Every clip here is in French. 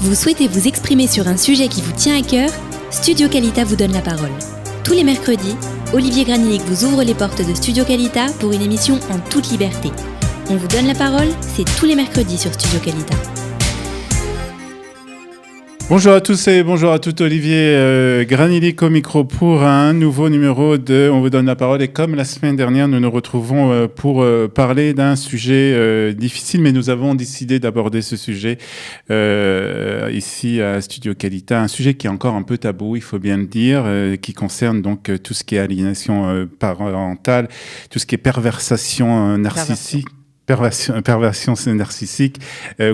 Vous souhaitez vous exprimer sur un sujet qui vous tient à cœur? Studio Qualita vous donne la parole. Tous les mercredis, Olivier Granillic vous ouvre les portes de Studio Qualita pour une émission en toute liberté. On vous donne la parole, c'est tous les mercredis sur Studio Qualita. Bonjour à tous et bonjour à toutes, Olivier Granillic au micro pour un nouveau numéro de On vous donne la parole. Et comme la semaine dernière, nous nous retrouvons pour parler d'un sujet difficile, mais nous avons décidé d'aborder ce sujet ici à Studio Qualita, un sujet qui est encore un peu tabou, il faut bien le dire, qui concerne donc tout ce qui est aliénation parentale, tout ce qui est perversation narcissique. Perversion narcissique,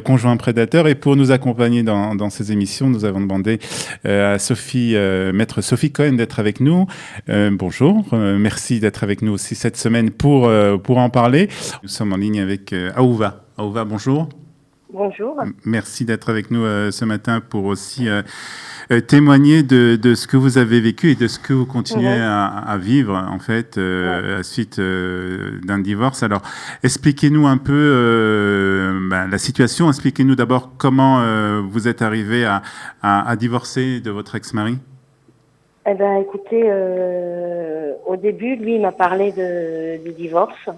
conjoint prédateur. Et pour nous accompagner dans ces émissions, nous avons demandé à maître Sophie Cohen d'être avec nous. Bonjour, merci d'être avec nous aussi cette semaine pour en parler. Nous sommes en ligne avec Aouva. Aouva, bonjour. Bonjour. Merci d'être avec nous ce matin pour aussi témoigner de ce que vous avez vécu et de ce que vous continuez à vivre en fait à suite d'un divorce. Alors, expliquez-nous un peu la situation. Expliquez-nous d'abord comment vous êtes arrivé à divorcer de votre ex-mari. Eh bien, écoutez, au début, lui, il m'a parlé du divorce.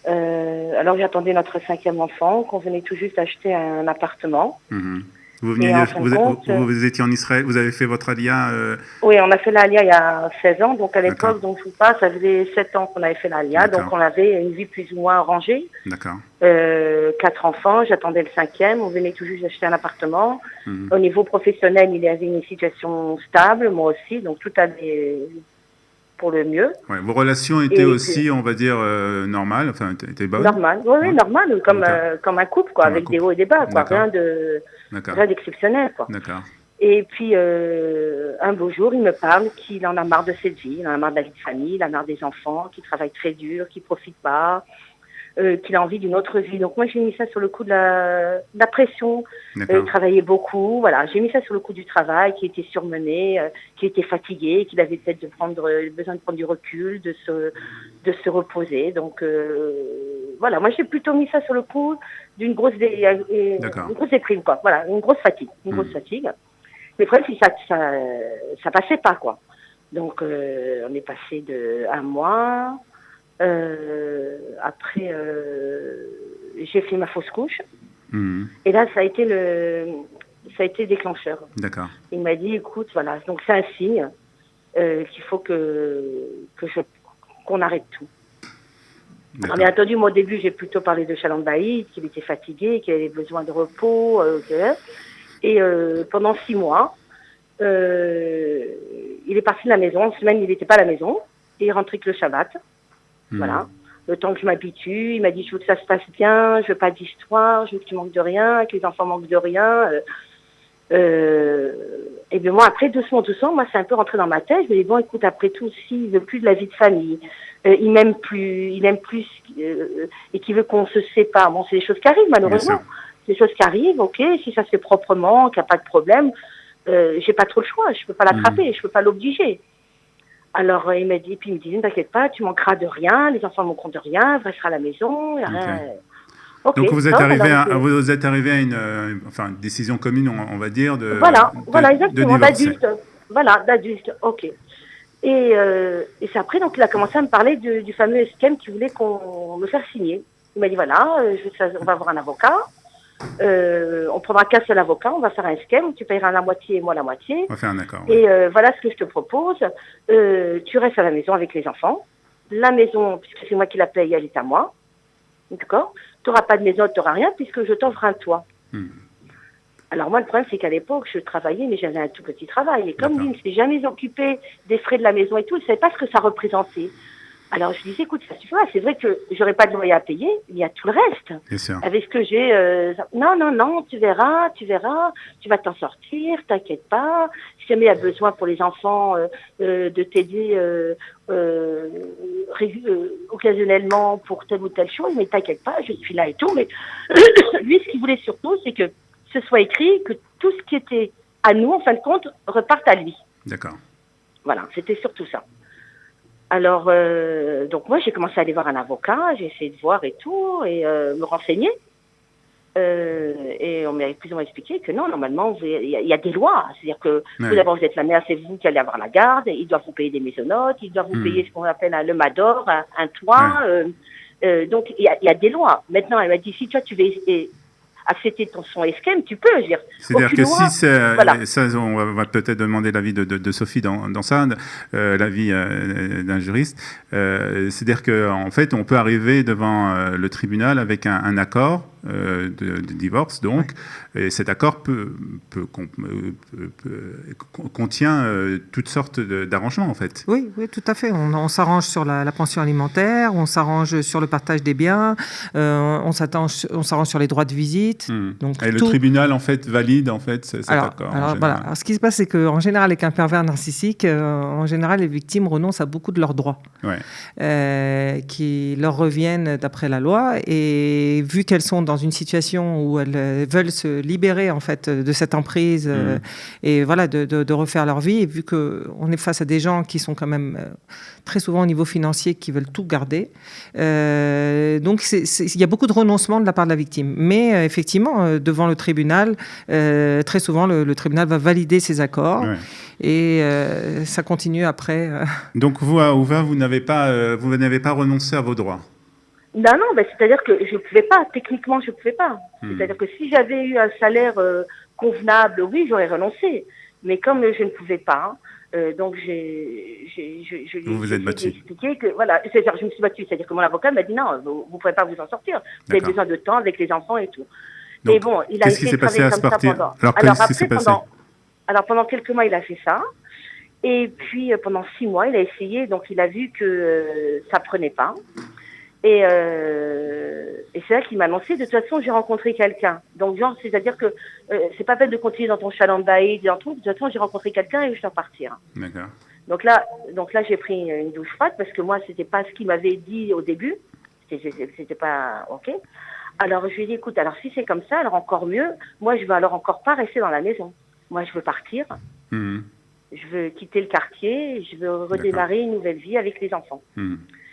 Alors j'attendais notre 5e enfant, qu'on venait tout juste acheter un appartement. Mmh. Vous étiez en Israël, vous avez fait votre alia Oui, on a fait l'alia il y a 16 ans, donc à l'époque, donc je vous passe, ça faisait 7 ans qu'on avait fait l'alia, donc on avait une vie plus ou moins rangée. D'accord. 4 enfants, j'attendais le 5e, on venait tout juste d'acheter un appartement. Mmh. Au niveau professionnel, il y avait une situation stable, moi aussi, donc tout allait pour le mieux. Ouais, vos relations étaient aussi, on va dire, normales, enfin, étaient bonnes. Normales, oui, normales, comme un couple, quoi, avec des hauts et des bas, quoi, rien d'exceptionnel, quoi. D'accord. Et puis, un beau jour, il me parle qu'il en a marre de cette vie, il en a marre de la vie de famille, il en a marre des enfants, qu'il travaille très dur, qu'il profite pas, qu'il a envie d'une autre vie. Donc moi, j'ai mis ça sur le coup de la pression. Il travaillait beaucoup, voilà. J'ai mis ça sur le coup du travail, qui était surmené, qui était fatigué, qu'il avait peut-être besoin de prendre du recul, de se reposer. Donc voilà, moi j'ai plutôt mis ça sur le coup d'une grosse déprime, quoi. Voilà, une grosse fatigue. Mais après, si ça passait pas, quoi. Donc on est passé de 1 mois. Après, j'ai fait ma fausse couche. Mmh. Et là, ça a été déclencheur. D'accord. Il m'a dit, écoute, voilà, donc c'est un signe qu'il faut qu'on arrête tout. Alors, bien entendu, moi, au début, j'ai plutôt parlé de Shalom Bayit, qu'il était fatigué, qu'il avait besoin de repos. Et pendant 6 mois, il est parti de la maison. En semaine, il n'était pas à la maison. Et il rentrait que le Shabbat. Voilà. Le temps que je m'habitue, il m'a dit, je veux que ça se passe bien, je veux pas d'histoire, je veux que tu manques de rien, que les enfants manquent de rien. Et bien moi, après, doucement, moi, c'est un peu rentré dans ma tête. Je me dis, bon, écoute, après tout, s'il veut plus de la vie de famille, il m'aime plus, et qu'il veut qu'on se sépare. Bon, c'est des choses qui arrivent, malheureusement. C'est des choses qui arrivent, ok, si ça se fait proprement, qu'il n'y a pas de problème, j'ai pas trop le choix, je peux pas l'attraper, je peux pas l'obliger. Alors, il m'a dit, puis il me disait, ne t'inquiète pas, tu manqueras de rien, les enfants ne manqueront de rien, elle restera à la maison, il n'y a rien. Okay. Donc, vous êtes arrivé à une décision commune, on va dire, exactement, d'adulte, ok. Et c'est après, donc, il a commencé à me parler du fameux schème qu'il voulait qu'on me fasse signer. Il m'a dit, voilà, on va avoir un avocat. On prendra qu'un seul avocat, on va faire un schème, tu payeras la moitié et moi la moitié. On va faire un accord. Et voilà ce que je te propose. Tu restes à la maison avec les enfants. La maison, puisque c'est moi qui la paye, elle est à moi. D'accord ? Tu n'auras pas de maison, tu n'auras rien, puisque je t'offre un toit. Alors moi, le problème, c'est qu'à l'époque, je travaillais, mais j'avais un tout petit travail. Et comme lui ne s'est jamais occupé des frais de la maison et tout, il ne savait pas ce que ça représentait. Alors, je disais, écoute, ça suffit. C'est vrai que j'aurais pas de loyer à payer, il y a tout le reste. Bien sûr. Avec ce que j'ai, non, tu verras, tu vas t'en sortir, t'inquiète pas. Si jamais il y a besoin pour les enfants de t'aider occasionnellement pour telle ou telle chose, mais t'inquiète pas, je suis là et tout. Mais lui, ce qu'il voulait surtout, c'est que ce soit écrit que tout ce qui était à nous, en fin de compte, reparte à lui. D'accord. Voilà, c'était surtout ça. Alors, donc moi, j'ai commencé à aller voir un avocat, j'ai essayé de voir et tout, et me renseigner. Et on m'a plus ou moins expliqué que non, normalement, il y a des lois. C'est-à-dire que tout d'abord, vous êtes la mère, c'est vous qui allez avoir la garde. Ils doivent vous payer des maisonnotes, ils doivent vous payer ce qu'on appelle le mador, un toit. Donc, il y a des lois. Maintenant, elle m'a dit, si toi, tu veux accepter son esquème, tu peux. C'est-à-dire que loi, si voilà. Ça, on va peut-être demander l'avis de Sophie dans ça, l'avis d'un juriste. C'est-à-dire qu'en fait, on peut arriver devant le tribunal avec un accord de divorce, donc, et cet accord contient toutes sortes d'arrangements, en fait. Oui, tout à fait. On s'arrange sur la pension alimentaire, on s'arrange sur le partage des biens, on s'arrange sur les droits de visite. Donc et le tribunal, en fait, valide cet accord. Alors, voilà. Alors, ce qui se passe, c'est qu'en général, avec un pervers narcissique, en général, les victimes renoncent à beaucoup de leurs droits qui leur reviennent d'après la loi. Et vu qu'elles sont dans une situation où elles veulent se libérer en fait de cette emprise et voilà de refaire leur vie, et vu qu'on est face à des gens qui sont quand même très souvent au niveau financier, qui veulent tout garder, donc il y a beaucoup de renoncements de la part de la victime. Mais effectivement, devant le tribunal, très souvent le tribunal va valider ces accords et ça continue après. Donc vous, à Ouva, vous n'avez pas renoncé à vos droits? Non, c'est-à-dire que je ne pouvais pas, techniquement je ne pouvais pas. C'est-à-dire que si j'avais eu un salaire convenable, oui, j'aurais renoncé. Mais comme je ne pouvais pas, donc vous vous êtes battue. Expliqué que, voilà, c'est-à-dire je me suis battue. C'est-à-dire que mon avocat m'a dit non, vous ne pourrez pas vous en sortir. Vous avez besoin de temps avec les enfants et tout. Donc, et bon, il a qu'est-ce qui s'est passé à ce partir? Alors pendant quelques mois, il a fait ça. Et puis pendant 6 mois, il a essayé, donc il a vu que ça prenait pas. Et c'est là qu'il m'a annoncé, de toute façon, j'ai rencontré quelqu'un. Donc, c'est-à-dire que c'est pas peine de continuer dans ton chalandaï, de toute façon, j'ai rencontré quelqu'un et je dois partir. D'accord. Donc là, j'ai pris une douche froide parce que moi, c'était pas ce qu'il m'avait dit au début. C'était pas OK. Alors, je lui ai dit, écoute, alors si c'est comme ça, alors encore mieux, moi, je veux alors encore pas rester dans la maison. Moi, je veux partir. Je veux quitter le quartier. Je veux redémarrer une nouvelle vie avec les enfants.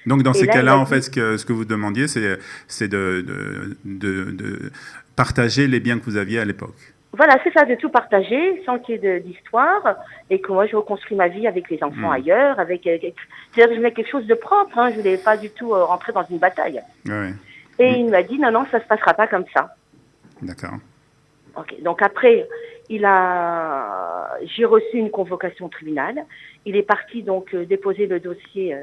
Donc, dans ces cas-là, en fait, ce que vous demandiez, c'est de partager les biens que vous aviez à l'époque. Voilà, c'est ça, de tout partager, sans qu'il y ait d'histoire, et que moi, je reconstruis ma vie avec les enfants ailleurs, c'est-à-dire que je voulais quelque chose de propre, je ne voulais pas du tout rentrer dans une bataille. Et il m'a dit, non, ça ne se passera pas comme ça. D'accord. Ok, donc après, j'ai reçu une convocation au tribunal. Il est parti donc déposer le dossier.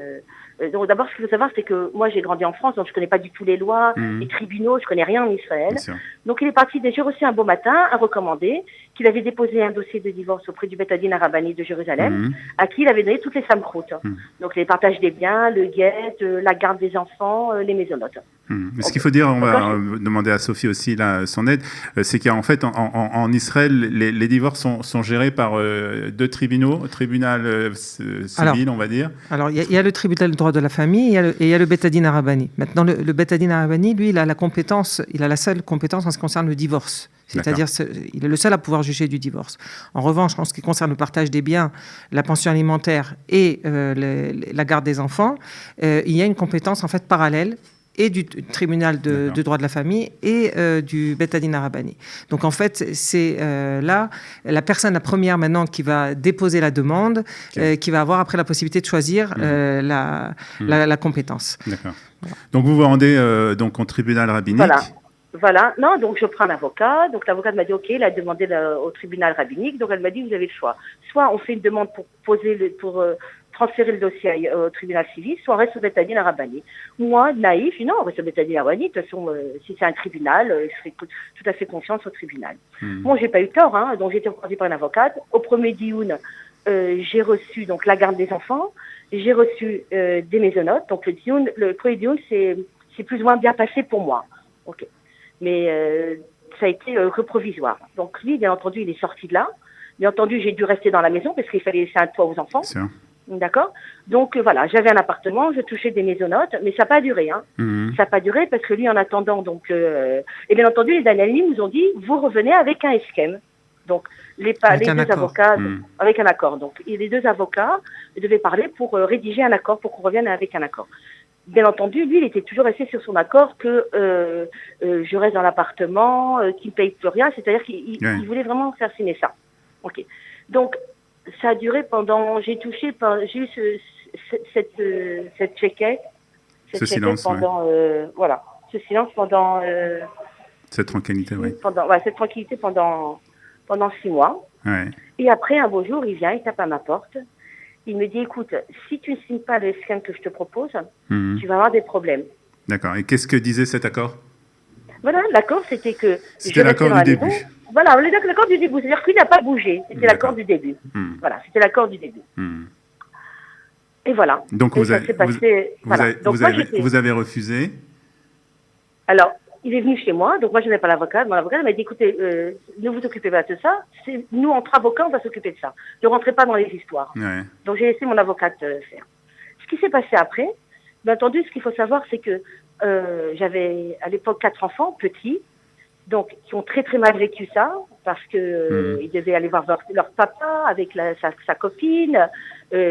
Donc d'abord, ce qu'il faut savoir, c'est que moi j'ai grandi en France, donc je connais pas du tout les lois, les tribunaux, je connais rien en Israël. Donc il est parti. J'ai reçu un beau matin un recommandé qu'il avait déposé un dossier de divorce auprès du Beth Adin Arabani de Jérusalem, à qui il avait donné toutes les samkhout. Donc les partages des biens, le guet, la garde des enfants, les maisonnotes. Ce qu'il faut dire, on va demander à Sophie aussi son aide, c'est qu'en fait en Israël, les divorces sont gérés par 2 tribunaux, tribunal civil, on va dire. Alors il y a le tribunal de droit de la famille et il y a le Beth Adin Arabani. Maintenant le Beth Adin Arabani, lui, il a la seule compétence en ce qui concerne le divorce. C'est-à-dire, il est le seul à pouvoir juger du divorce. En revanche, en ce qui concerne le partage des biens, la pension alimentaire et la garde des enfants, il y a une compétence en fait parallèle et du tribunal de droit de la famille et du Beth Adin Arabani. Donc en fait, c'est là la personne la première maintenant qui va déposer la demande, qui va avoir après la possibilité de choisir la compétence. D'accord. Voilà. Donc vous vous rendez donc au tribunal rabbinique. Voilà, non, donc je prends un avocat. Donc l'avocate m'a dit OK, il a demandé au tribunal rabbinique. Donc elle m'a dit vous avez le choix. Soit on fait une demande pour transférer le dossier au tribunal civil, soit on reste au Beth Adin Arabani. Moi, naïf, je dis non, on reste au Beth Adin Arabani. De toute façon, si c'est un tribunal, je ferai tout à fait confiance au tribunal. Moi, j'ai pas eu tort, donc j'ai été recommandée par une avocate. Au premier dioun, j'ai reçu donc la garde des enfants, j'ai reçu des maisonnotes. Donc le premier dioun, c'est plus ou moins bien passé pour moi. OK. Mais ça a été que provisoire. Donc lui, bien entendu, il est sorti de là. Bien entendu, j'ai dû rester dans la maison parce qu'il fallait laisser un toit aux enfants. D'accord. Donc voilà, j'avais un appartement, je touchais des maisonnotes, mais ça n'a pas duré. Ça n'a pas duré parce que lui, en attendant, donc, et bien entendu, les analystes nous ont dit, vous revenez avec un esquème. Donc les deux avocats, avec un accord. Donc les 2 avocats devaient parler pour rédiger un accord, pour qu'on revienne avec un accord. bien entendu, lui, il était toujours resté sur son accord que je reste dans l'appartement, qu'il ne paye plus rien. C'est-à-dire qu'il voulait vraiment faire signer ça. Ok. Donc, ça a duré pendant... J'ai eu cette checkette. Ce silence, pendant, voilà. Ce silence pendant... cette tranquillité, oui. Cette tranquillité pendant 6 mois. Ouais. Et après, un beau jour, il vient, il tape à ma porte. Il me dit, écoute, si tu ne signes pas le SCAN que je te propose, tu vas avoir des problèmes. D'accord. Et qu'est-ce que disait cet accord? Voilà, l'accord, c'était que... C'était l'accord du début. Voilà, on est l'accord du début. C'est-à-dire qu'il n'a pas bougé. C'était l'accord du début. Voilà, c'était l'accord du début. Et voilà. Donc, vous avez refusé? Alors, il est venu chez moi, donc moi je n'avais pas l'avocat. Mon avocat m'a dit, écoutez, ne vous occupez pas de ça, nous entre avocats on va s'occuper de ça. Ne rentrez pas dans les histoires. Ouais. Donc j'ai laissé mon avocate faire. Ce qui s'est passé après, bien entendu, ce qu'il faut savoir, c'est que j'avais à l'époque 4 enfants petits, donc qui ont très très mal vécu ça, parce que ils devaient aller voir leur papa avec sa copine.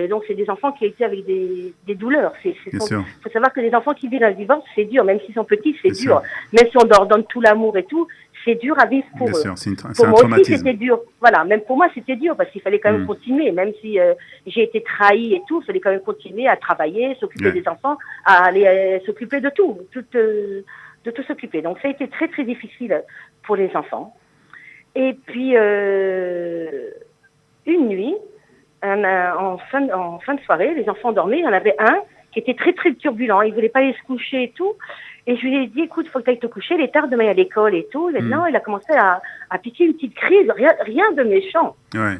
Donc c'est des enfants qui étaient avec des douleurs. Il faut savoir que les enfants qui vivent un divorce, c'est dur, même s'ils sont petits, c'est dur. Même si on leur donne tout l'amour et tout, c'est dur à vivre pour eux. Sûr, c'est pour un moi traumatisme. aussi, c'était dur. Voilà, même pour moi, c'était dur parce qu'il fallait quand même continuer, même si j'ai été trahie et tout, il fallait quand même continuer à travailler, s'occuper des enfants, à aller s'occuper de tout, de tout s'occuper. Donc ça a été très très difficile pour les enfants. Et puis une nuit, en fin de soirée, les enfants dormaient. Il y en avait un qui était très très turbulent. Il voulait pas aller se coucher et tout. Et je lui ai dit, écoute, faut que tu ailles te coucher. Il est tard demain à l'école et tout. Maintenant, il a commencé à piquer une petite crise. Rien de méchant. Ouais.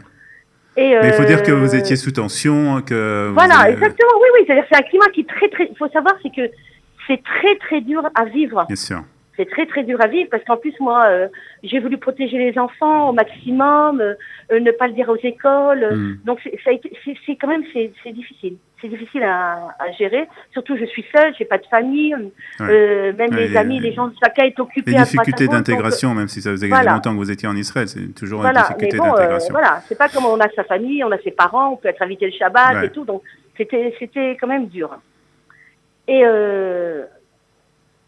Mais il faut dire que vous étiez sous tension, que... Voilà, exactement. Oui. C'est-à-dire c'est un climat qui est très très... Il faut savoir, c'est que c'est très très dur à vivre. Bien sûr. C'est très très dur à vivre parce qu'en plus moi j'ai voulu protéger les enfants au maximum, ne pas le dire aux écoles. Donc c'est quand même c'est difficile. C'est difficile à gérer. Surtout je suis seule, j'ai pas de famille, même les amis, les gens, chacun est occupé. Les difficultés d'intégration, même si ça faisait longtemps que vous étiez en Israël, c'est toujours une difficulté d'intégration. Voilà, c'est pas comme on a sa famille, on a ses parents, on peut être invité le Shabbat et tout. Donc c'était quand même dur. Et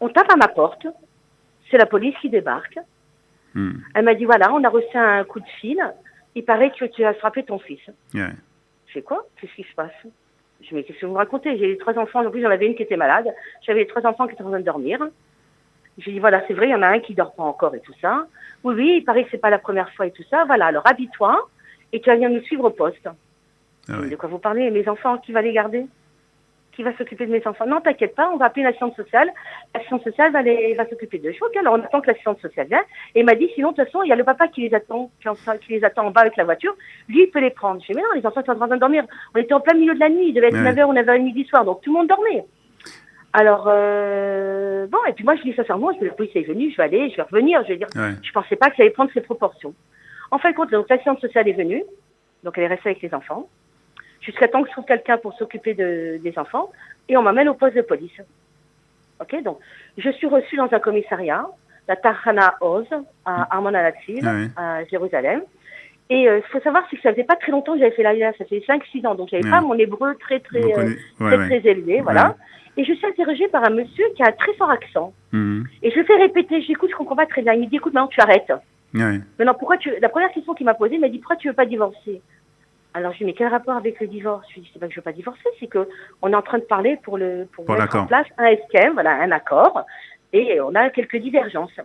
on tape à ma porte. C'est la police qui débarque. Elle m'a dit, voilà, on a reçu un coup de fil. Il paraît que tu as frappé ton fils. Yeah. Je fais quoi? Qu'est-ce qui se passe? Je dis, mais qu'est-ce que vous me racontez? J'ai 3 enfants. En plus, j'en avais une qui était malade. J'avais 3 enfants qui étaient en train de dormir. J'ai dit, voilà, c'est vrai, il y en a un qui dort pas encore et tout ça. Oui, il paraît que c'est pas la première fois et tout ça. Voilà, alors habille-toi et tu vas venir nous suivre au poste. De quoi vous parlez? Mes enfants, qui va les garder? Qui va s'occuper de mes enfants? Non, t'inquiète pas, on va appeler l'assistante sociale. L'assistante sociale va s'occuper d'eux. Je vois, alors on attend que l'assistante sociale vienne. Et il m'a dit, sinon, de toute façon, il y a le papa qui les attend en bas avec la voiture. Lui, il peut les prendre. Je dis, mais non, les enfants sont en train de dormir. On était en plein milieu de la nuit. Il devait être 9h ou 9h30 du soir. Donc, tout le monde dormait. Alors, bon, et puis moi, je dis sincèrement, la police est venue, je vais revenir. Je veux dire, je pensais pas que ça allait prendre ces proportions. En fin de compte, donc, l'assistante sociale est venue. Donc, elle est restée avec les enfants. Jusqu'à temps que je trouve quelqu'un pour s'occuper des enfants, et on m'amène au poste de police. Ok, donc je suis reçue dans un commissariat, la Tahana Oz, à Armon Anatzil, à Jérusalem. Et il faut savoir c'est que ça faisait pas très longtemps que j'avais fait l'Aliyah, ça fait 5-6 ans, donc j'avais pas mon hébreu très élevé, voilà. Et je suis interrogée par un monsieur qui a un très fort accent. Et je le fais répéter, j'écoute, je comprends pas très bien. Il me dit, écoute, maintenant tu arrêtes. Maintenant, la première question qu'il m'a posée, il m'a dit, pourquoi tu veux pas divorcer? Alors, je lui ai dit, mais quel rapport avec le divorce? Je lui ai dit, c'est pas que je veux pas divorcer, c'est que on est en train de parler pour mettre en place un SKM, voilà, un accord, et on a quelques divergences.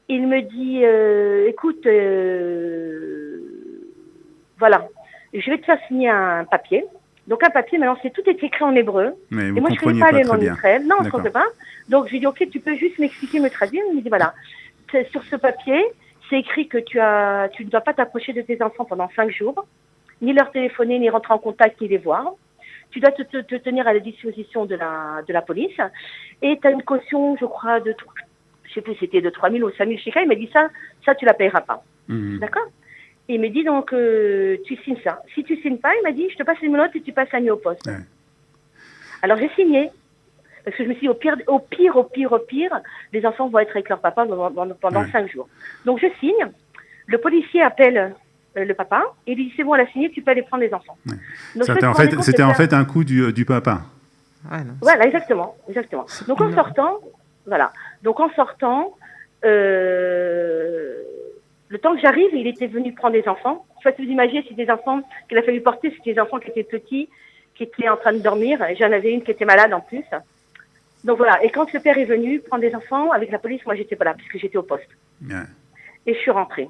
Il me dit, écoute, voilà, je vais te faire signer un papier. Donc, un papier, maintenant, tout est écrit en hébreu. Mais et moi, je ne connais pas les noms d'Israël. Non, je ne connais pas. Donc, je lui ai dit, ok, tu peux juste m'expliquer, me traduire. Il me dit, voilà, sur ce papier, c'est écrit que tu ne dois pas t'approcher de tes enfants pendant 5 jours. Ni leur téléphoner, ni rentrer en contact, ni les voir. Tu dois te tenir à la disposition de la police. Et tu as une caution, je crois, je sais plus, c'était de 3 000 ou 5 000 shekels. Il m'a dit ça, tu la payeras pas. D'accord? Et il me dit donc, tu signes ça. Si tu signes pas, il m'a dit, je te passe les menottes et tu passes la nuit au poste. Alors j'ai signé. Parce que je me suis dit, au pire, les enfants vont être avec leur papa pendant 5 jours. Donc je signe. Le policier appelle le papa, et il dit c'est bon, elle a signé, tu peux aller prendre les enfants. Donc, c'était en fait un coup du papa. Ouais, non, Voilà, exactement. Donc en sortant, le temps que j'arrive, il était venu prendre des enfants. Je sais pas si vous imaginez, c'est des enfants qu'il a fallu porter, c'était des enfants qui étaient petits, qui étaient en train de dormir. J'en avais une qui était malade en plus. Donc voilà, et quand le père est venu prendre des enfants avec la police, moi j'étais pas là, puisque j'étais au poste. Ouais. Et je suis rentrée.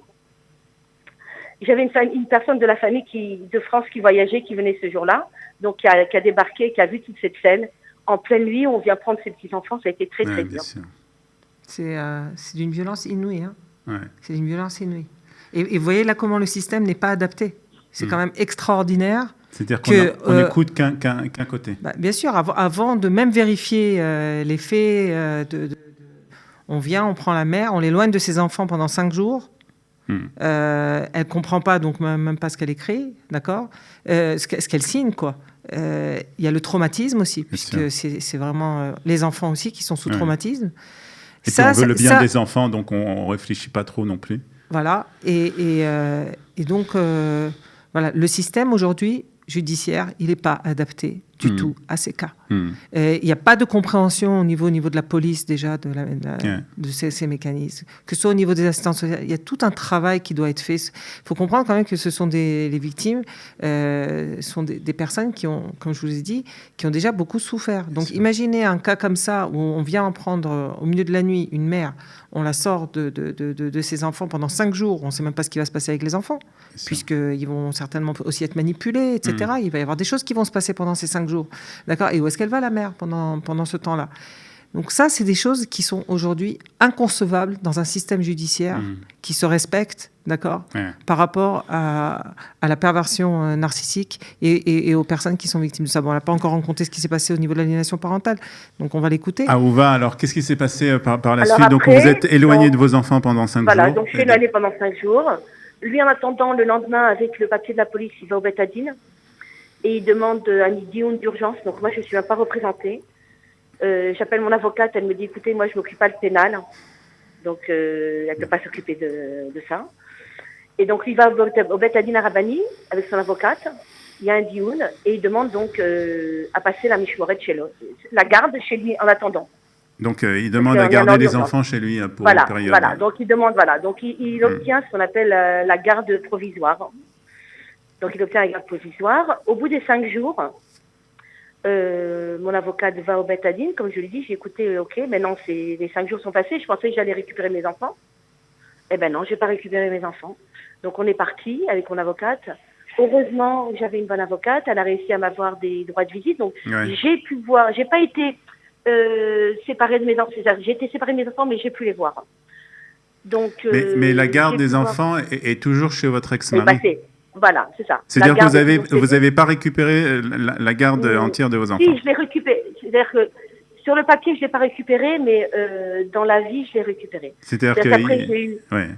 J'avais une personne de la famille de France qui voyageait, qui venait ce jour-là, donc qui a débarqué, qui a vu toute cette scène. En pleine nuit, on vient prendre ses petits-enfants, ça a été très, très dur. C'est d'une violence inouïe. Hein. Ouais. C'est d'une violence inouïe. Et vous voyez là comment le système n'est pas adapté. C'est quand même extraordinaire. C'est-à-dire qu'on n'écoute qu'un côté. Bah, bien sûr, avant de même vérifier les faits, on vient, on prend la mère, on l'éloigne de ses enfants pendant 5 jours. Elle ne comprend pas, donc même pas ce qu'elle écrit, d'accord, ce qu'elle signe, quoi. Il y a le traumatisme aussi, puisque c'est vraiment les enfants aussi qui sont sous traumatisme. Et puis on veut le bien des enfants, donc on ne réfléchit pas trop non plus. Voilà, et donc, voilà, le système aujourd'hui judiciaire, il n'est pas adapté du tout à ces cas. Il n'y a pas de compréhension au niveau de la police déjà de ces mécanismes. Que ce soit au niveau des assistantes sociales, il y a tout un travail qui doit être fait. Il faut comprendre quand même que ce sont les victimes, sont des personnes qui ont, comme je vous ai dit, qui ont déjà beaucoup souffert. Donc imaginez un cas comme ça où on vient en prendre au milieu de la nuit une mère, on la sort de ses enfants pendant 5 jours, on ne sait même pas ce qui va se passer avec les enfants, puisqu'ils vont certainement aussi être manipulés, etc. Il va y avoir des choses qui vont se passer pendant ces 5 jours. D'accord ? Et où est-ce qu'elle va, la mère, pendant ce temps-là ? Donc ça, c'est des choses qui sont aujourd'hui inconcevables dans un système judiciaire qui se respecte, d'accord, par rapport à la perversion narcissique et aux personnes qui sont victimes de ça. Bon, on n'a pas encore rencontré ce qui s'est passé au niveau de l'aliénation parentale, donc on va l'écouter. Ah, où va alors ? Qu'est-ce qui s'est passé par la suite ? Donc vous êtes éloigné de vos enfants pendant 5 jours. Voilà, donc je suis éloignée pendant 5 jours. Lui, en attendant, le lendemain, avec le papier de la police, il va au bétadine et il demande un dioun d'urgence. Donc moi, je ne suis même pas représentée. J'appelle mon avocate, elle me dit, écoutez, moi, je ne m'occupe pas de pénal. Donc, elle ne peut pas s'occuper de ça. Et donc, il va au bétadine à Rabani avec son avocate. Il y a un dioun et il demande donc à passer la mishmoret chez lui, la garde chez lui en attendant. Donc, il demande à garder les enfants chez lui pour une période. Voilà, donc il demande, donc il obtient ce qu'on appelle la garde provisoire. Donc, il obtient la garde provisoire. Au bout des 5 jours, mon avocate va au bétadine. Comme je lui dis, j'ai écouté, ok, maintenant les 5 jours sont passés, je pensais que j'allais récupérer mes enfants. Eh ben non, je n'ai pas récupéré mes enfants. Donc, on est parti avec mon avocate. Heureusement, j'avais une bonne avocate, elle a réussi à m'avoir des droits de visite. Donc, j'ai pu voir, j'ai pas été séparée de mes enfants. J'ai été séparée de mes enfants, mais j'ai pu les voir. Donc, mais la garde des enfants est toujours chez votre ex-mari. Voilà, c'est ça. C'est-à-dire que vous avez pas récupéré la garde entière de vos enfants. Si, je l'ai récupéré. C'est-à-dire que sur le papier, je l'ai pas récupéré, mais dans la vie, je l'ai récupéré. C'est-à-dire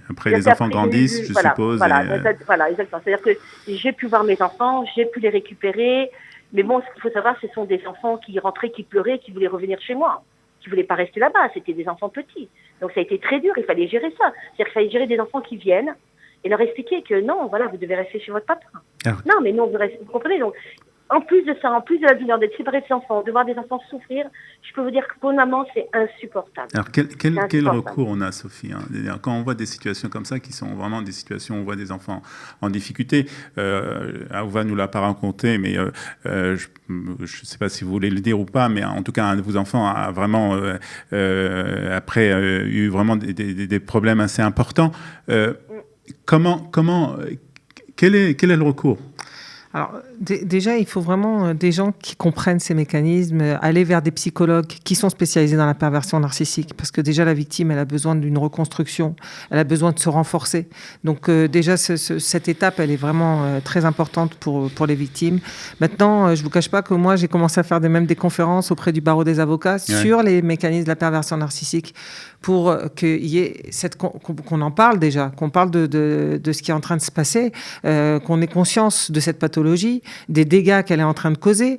après les enfants grandissent, je suppose. Voilà, exactement. C'est-à-dire que j'ai pu voir mes enfants, j'ai pu les récupérer. Mais bon, ce qu'il faut savoir, ce sont des enfants qui rentraient, qui pleuraient, qui voulaient revenir chez moi, qui voulaient pas rester là-bas. C'était des enfants petits. Donc ça a été très dur. Il fallait gérer ça. C'est-à-dire qu'il fallait gérer des enfants qui viennent et leur expliquer que non, voilà, vous devez rester chez votre papa. Non, mais non, vous comprenez. Donc, en plus de ça, en plus de la douleur d'être séparé de ses enfants, de voir des enfants souffrir, je peux vous dire que pour une maman, c'est insupportable. Alors, quel recours on a, Sophie, hein ? Quand on voit des situations comme ça, qui sont vraiment des situations où on voit des enfants en difficulté, Aouva nous l'a pas raconté, mais je ne sais pas si vous voulez le dire ou pas, mais en tout cas, un de vos enfants a vraiment, après, eu vraiment des problèmes assez importants. Quel est le recours ? Alors, déjà, il faut vraiment des gens qui comprennent ces mécanismes, aller vers des psychologues qui sont spécialisés dans la perversion narcissique, parce que déjà, la victime, elle a besoin d'une reconstruction, elle a besoin de se renforcer. Donc, déjà, cette étape, elle est vraiment très importante pour les victimes. Maintenant, je ne vous cache pas que moi, j'ai commencé à faire des conférences auprès du barreau des avocats sur les mécanismes de la perversion narcissique, pour qu'il y ait qu'on en parle déjà, qu'on parle de ce qui est en train de se passer, qu'on ait conscience de cette pathologie, des dégâts qu'elle est en train de causer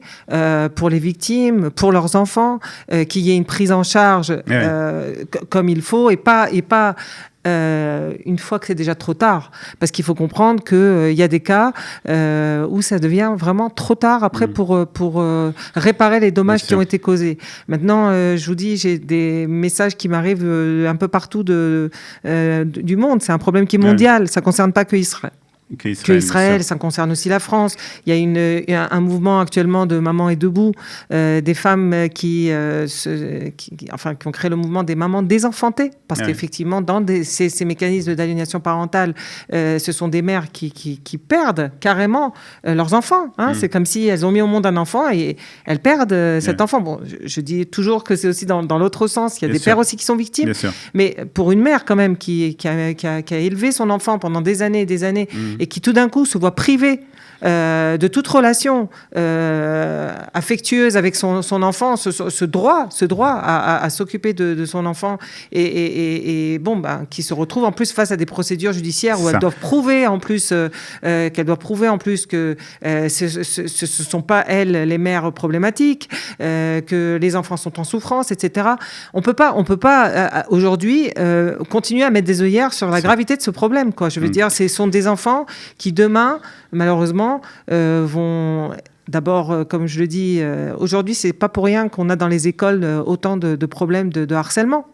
pour les victimes, pour leurs enfants, qu'il y ait une prise en charge comme il faut et pas une fois que c'est déjà trop tard. Parce qu'il faut comprendre qu'il y a des cas où ça devient vraiment trop tard après pour réparer les dommages qui ont été causés. Maintenant, je vous dis, j'ai des messages qui m'arrivent un peu partout du monde. C'est un problème qui est mondial. Ça ne concerne pas que Israël, ça concerne aussi la France. Il y a un mouvement actuellement de Maman est debout, des femmes qui ont créé le mouvement des mamans désenfantées, parce qu'effectivement, dans ces mécanismes d'aliénation parentale, ce sont des mères qui perdent carrément leurs enfants. C'est comme si elles ont mis au monde un enfant et elles perdent cet enfant. Bon, je dis toujours que c'est aussi dans l'autre sens. Il y a des pères aussi qui sont victimes. Mais pour une mère quand même qui a élevé son enfant pendant des années et des années, et qui tout d'un coup se voit privée de toute relation affectueuse avec son enfant, ce droit à s'occuper de son enfant, et qui se retrouve en plus face à des procédures judiciaires où elles doivent prouver en plus que ce sont pas elles les mères problématiques, que les enfants sont en souffrance, etc. On peut pas aujourd'hui continuer à mettre des œillères sur la gravité de ce problème, quoi. Je veux dire, ce sont des enfants qui demain, malheureusement, vont d'abord, comme je le dis, aujourd'hui, c'est pas pour rien qu'on a dans les écoles autant de problèmes de harcèlement.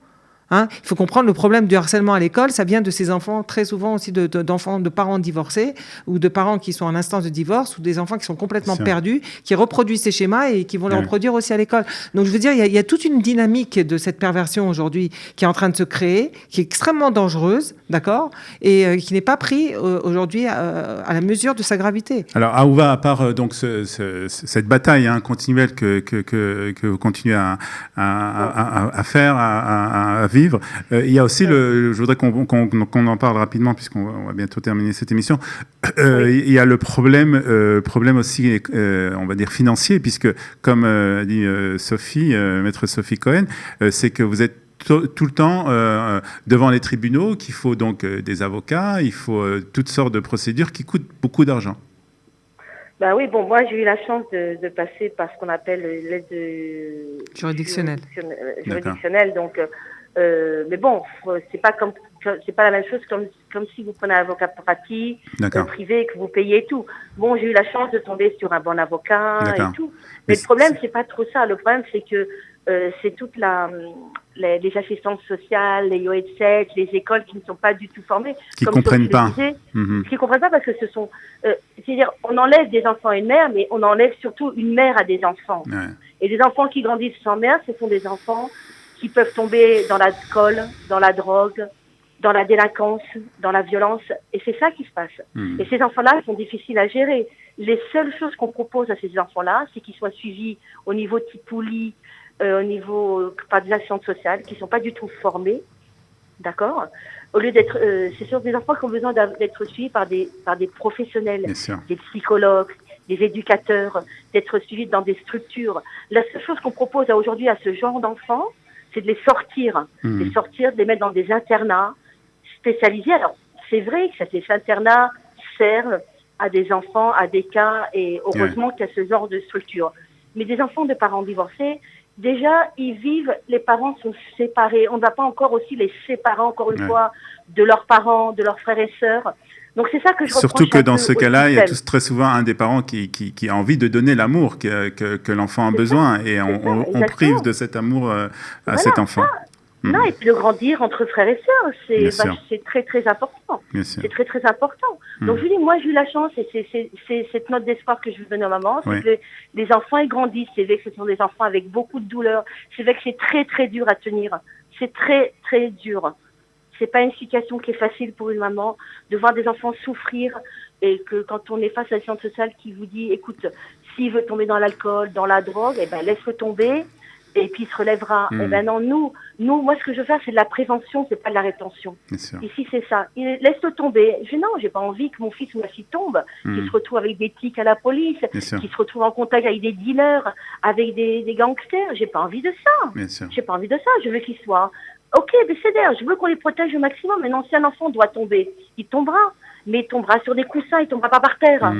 Il faut comprendre le problème du harcèlement à l'école, ça vient de ces enfants, très souvent aussi d'enfants de parents divorcés ou de parents qui sont en instance de divorce, ou des enfants qui sont complètement perdus, qui reproduisent ces schémas et qui vont les reproduire aussi à l'école. Donc je veux dire, il y a toute une dynamique de cette perversion aujourd'hui qui est en train de se créer, qui est extrêmement dangereuse, d'accord, et qui n'est pas pris aujourd'hui à la mesure de sa gravité. Alors Aouva, à part donc cette bataille continuelle que vous continuez à faire, à vivre, il y a aussi je voudrais qu'on en parle rapidement puisqu'on va bientôt terminer cette émission. Il y a le problème aussi, on va dire financier, puisque comme dit maître Sophie Cohen, c'est que vous êtes tout le temps devant les tribunaux, qu'il faut donc des avocats, il faut toutes sortes de procédures qui coûtent beaucoup d'argent. Ben oui, bon, moi j'ai eu la chance de passer par ce qu'on appelle l'aide juridictionnelle. Donc, mais bon, c'est pas la même chose comme si vous prenez un avocat pratique, privé, que vous payez tout. Bon, j'ai eu la chance de tomber sur un bon avocat et tout. Mais le problème, c'est pas trop ça. Le problème, c'est que c'est toute les assistantes sociales, les YOETSET, les écoles qui ne sont pas du tout formées. Qui ne comprennent pas. Qui comprennent pas parce que ce sont... c'est-à-dire, on enlève des enfants à une mère, mais on enlève surtout une mère à des enfants. Ouais. Et des enfants qui grandissent sans mère, ce sont des enfants qui peuvent tomber dans l'alcool, dans la drogue, dans la délinquance, dans la violence. Et c'est ça qui se passe. Et ces enfants-là sont difficiles à gérer. Les seules choses qu'on propose à ces enfants-là, c'est qu'ils soient suivis au niveau Tipouli, au niveau par des assistantes sociales, qui ne sont pas du tout formés. D'accord ? Au lieu d'être... c'est sûr des enfants qui ont besoin d'être suivis par des professionnels, des psychologues, des éducateurs, d'être suivis dans des structures. La seule chose qu'on propose aujourd'hui à ce genre d'enfants, c'est de les sortir, de les mettre dans des internats spécialisés. Alors, c'est vrai que ces internats servent à des enfants, à des cas, et heureusement qu'il y a ce genre de structure. Mais des enfants de parents divorcés, déjà, ils vivent, les parents sont séparés. On ne va pas encore aussi les séparer, encore une fois, de leurs parents, de leurs frères et sœurs. Donc c'est ça que je reproche. Surtout que dans ce cas-là, il y a très souvent un des parents qui a envie de donner l'amour que l'enfant a besoin, et on prive de cet amour à cet enfant. Non, et puis de grandir entre frères et sœurs, c'est très très important. C'est très très important. Donc je dis, moi j'ai eu la chance, et c'est cette note d'espoir que je veux donner à maman, c'est que les enfants ils grandissent. C'est vrai que ce sont des enfants avec beaucoup de douleurs. C'est vrai que c'est très très dur à tenir. C'est très très dur. C'est pas une situation qui est facile pour une maman de voir des enfants souffrir, et que quand on est face à une assistante sociale qui vous dit, écoute, s'il veut tomber dans l'alcool, dans la drogue, eh ben laisse-le tomber et puis il se relèvera. Eh ben non, nous, moi ce que je veux faire, c'est de la prévention, c'est pas de la rétention. Ici c'est ça. Laisse-le tomber. J'ai pas envie que mon fils ou ma fille tombe, qu'il se retrouve avec des tics à la police, qu'il se retrouve en contact avec des dealers, avec des gangsters. J'ai pas envie de ça. J'ai pas envie de ça. Je veux qu'il soit ok, BCDR, je veux qu'on les protège au maximum. Maintenant, si un enfant doit tomber, il tombera. Mais il tombera sur des coussins, il tombera pas par terre.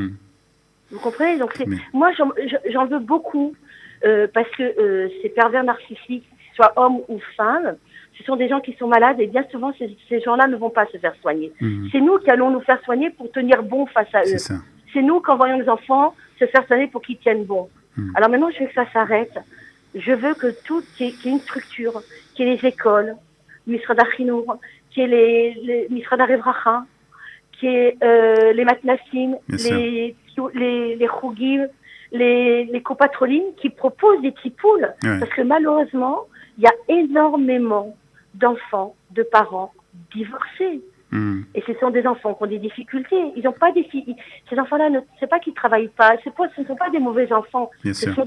Vous comprenez ? Donc, moi, j'en veux beaucoup parce que ces pervers narcissiques, soit hommes ou femmes, Ce sont des gens qui sont malades et bien souvent, ces gens-là ne vont pas se faire soigner. C'est nous qui allons nous faire soigner pour tenir bon face à eux. C'est nous qui envoyons les enfants se faire soigner pour qu'ils tiennent bon. Alors maintenant, je veux que ça s'arrête. Je veux que qu'il y ait une structure, qu'il y ait les écoles, Misrad HaChinour, qu'il y ait les Misrad HaRevracha, qu'il y ait les matnassim, les chougim, les copatrolines qui proposent des tipouls. Parce que malheureusement, il y a énormément d'enfants, de parents divorcés. Et ce sont des enfants qui ont des difficultés. Ils n'ont pas des filles. Ces enfants-là, c'est pas qu'ils travaillent pas. Ce ne sont pas des mauvais enfants. Ce sont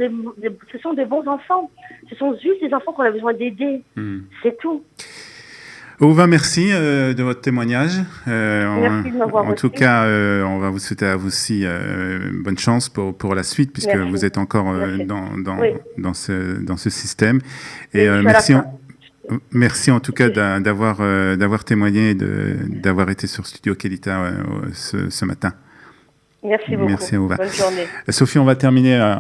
des bons enfants. Ce sont juste des enfants qu'on a besoin d'aider. C'est tout. Ouva, merci de votre témoignage. Merci de m'avoir reçu. En tout cas, on va vous souhaiter à vous aussi bonne chance pour la suite, puisque vous êtes encore dans ce système. Et merci en tout cas d'avoir témoigné et d'avoir été sur Studio Kelita ce matin. Merci beaucoup. Merci, Ouva. Bonne journée. Sophie, on va terminer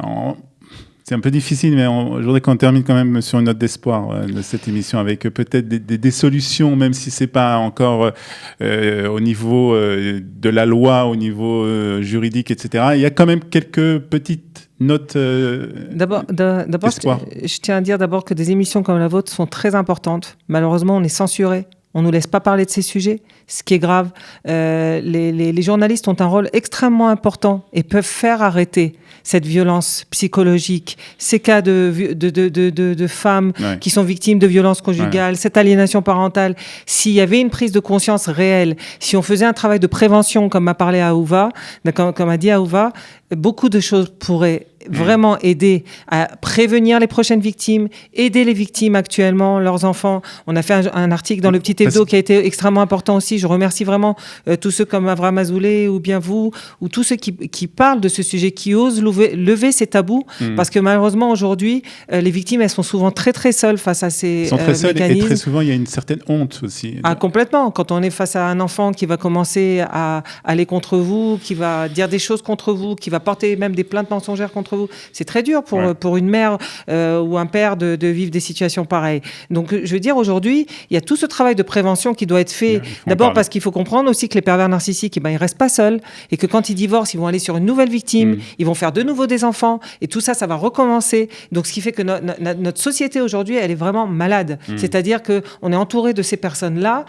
c'est un peu difficile, mais je voudrais qu'on termine quand même sur une note d'espoir de cette émission avec peut-être des solutions, même si c'est pas encore au niveau de la loi, au niveau juridique, etc. Il y a quand même quelques petites notes d'abord, je tiens à dire d'abord que des émissions comme la vôtre sont très importantes. Malheureusement, on est censuré. On ne nous laisse pas parler de ces sujets, ce qui est grave. Les journalistes ont un rôle extrêmement important et peuvent faire arrêter cette violence psychologique, ces cas de femmes qui sont victimes de violences conjugales, cette aliénation parentale. S'il y avait une prise de conscience réelle, si on faisait un travail de prévention, comme a parlé Aouva, comme a dit Aouva, beaucoup de choses pourraient vraiment aider à prévenir les prochaines victimes, aider les victimes actuellement, leurs enfants. On a fait un article dans le Petit Hebdo qui a été extrêmement important aussi. Je remercie vraiment tous ceux comme Avraham Azoulay ou bien vous, ou tous ceux qui parlent de ce sujet, qui osent lever ces tabous, parce que malheureusement aujourd'hui, les victimes, elles sont souvent très très seules face à ces mécanismes. Elles sont très seules et très souvent il y a une certaine honte aussi. Ah, complètement. Quand on est face à un enfant qui va commencer à aller contre vous, qui va dire des choses contre vous, qui va porter même des plaintes mensongères contre vous, c'est très dur pour une mère ou un père de vivre des situations pareilles. Donc je veux dire, aujourd'hui, il y a tout ce travail de prévention qui doit être fait. D'abord parce qu'il faut comprendre aussi que les pervers narcissiques, ils restent pas seuls et que quand ils divorcent, ils vont aller sur une nouvelle victime, ils vont faire de nouveau des enfants et tout ça, ça va recommencer. Donc ce qui fait que notre société aujourd'hui, elle est vraiment malade. C'est-à-dire qu'on est entouré de ces personnes-là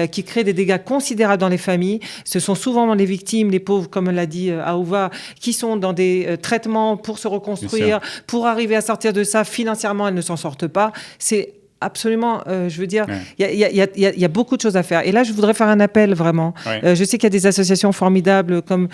qui créent des dégâts considérables dans les familles. Ce sont souvent les victimes, les pauvres, comme l'a dit Aouva, qui sont dans des traitements pour se reconstruire, pour arriver à sortir de ça. Financièrement, elles ne s'en sortent pas. C'est absolument, je veux dire, il y a beaucoup de choses à faire. Et là, je voudrais faire un appel, vraiment. Je sais qu'il y a des associations formidables comme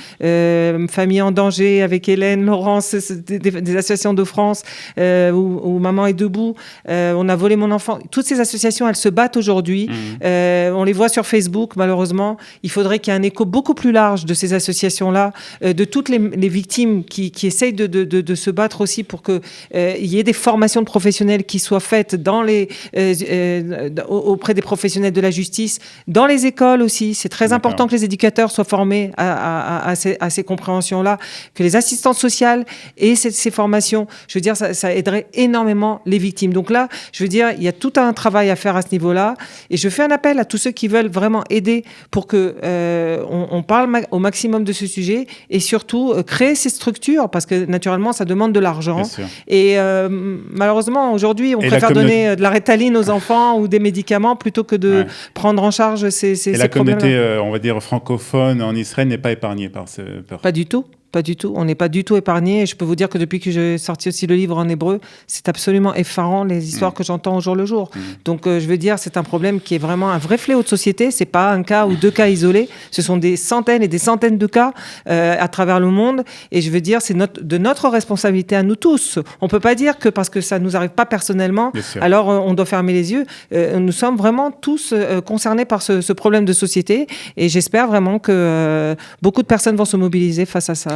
Famille en danger avec Hélène, Laurence, des associations de France, où Maman est debout, On a volé mon enfant. Toutes ces associations, elles se battent aujourd'hui. On les voit sur Facebook, malheureusement. Il faudrait qu'il y ait un écho beaucoup plus large de ces associations-là, de toutes les victimes qui essayent de se battre aussi pour qu'il y ait des formations de professionnels qui soient faites auprès des professionnels de la justice, dans les écoles aussi. C'est très important que les éducateurs soient formés à ces compréhensions-là, que les assistantes sociales aient ces formations. Je veux dire, ça aiderait énormément les victimes. Donc là, je veux dire, il y a tout un travail à faire à ce niveau-là. Et je fais un appel à tous ceux qui veulent vraiment aider pour que on parle au maximum de ce sujet et surtout créer ces structures, parce que naturellement, ça demande de l'argent. Et malheureusement, aujourd'hui, on préfère donner de la Ritaline aux enfants ou des médicaments plutôt que de prendre en charge ces problèmes-là. Et la communauté, on va dire, francophone en Israël n'est pas épargnée par ce... Pas du tout. Pas du tout. On n'est pas du tout épargné. Et je peux vous dire que depuis que j'ai sorti aussi le livre en hébreu, c'est absolument effarant les histoires que j'entends au jour le jour. Donc, je veux dire, c'est un problème qui est vraiment un vrai fléau de société. C'est pas un cas ou deux cas isolés. Ce sont des centaines et des centaines de cas à travers le monde. Et je veux dire, c'est de notre responsabilité à nous tous. On peut pas dire que parce que ça nous arrive pas personnellement, alors on doit fermer les yeux. Nous sommes vraiment tous concernés par ce problème de société. Et j'espère vraiment que beaucoup de personnes vont se mobiliser face à ça.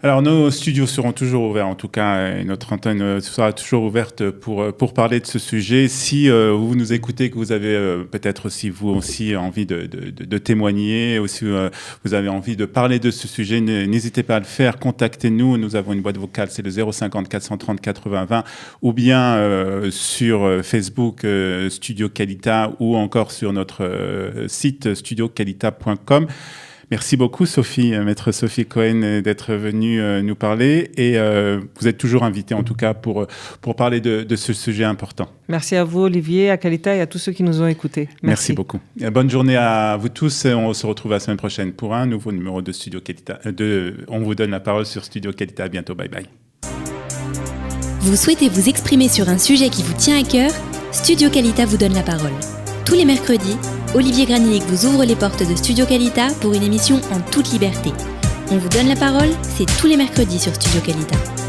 Alors, nos studios seront toujours ouverts, en tout cas, et notre antenne sera toujours ouverte pour parler de ce sujet. Si vous nous écoutez, que vous avez peut-être aussi, vous aussi, envie de témoigner, ou si vous avez envie de parler de ce sujet, n'hésitez pas à le faire. Contactez-nous. Nous avons une boîte vocale, c'est le 050 430 80 20, ou bien sur Facebook Studio Qualita, ou encore sur notre site studiocalita.com. Merci beaucoup, Sophie, maître Sophie Cohen, d'être venue nous parler. Et vous êtes toujours invitée, en tout cas, pour parler de ce sujet important. Merci à vous, Olivier, à Qualita et à tous ceux qui nous ont écoutés. Merci beaucoup. Et bonne journée à vous tous. On se retrouve la semaine prochaine pour un nouveau numéro de Studio Qualita. On vous donne la parole sur Studio Qualita. À bientôt. Bye bye. Vous souhaitez vous exprimer sur un sujet qui vous tient à cœur? Studio Qualita vous donne la parole. Tous les mercredis, Olivier Granilic vous ouvre les portes de Studio Qualita pour une émission en toute liberté. On vous donne la parole, c'est tous les mercredis sur Studio Qualita.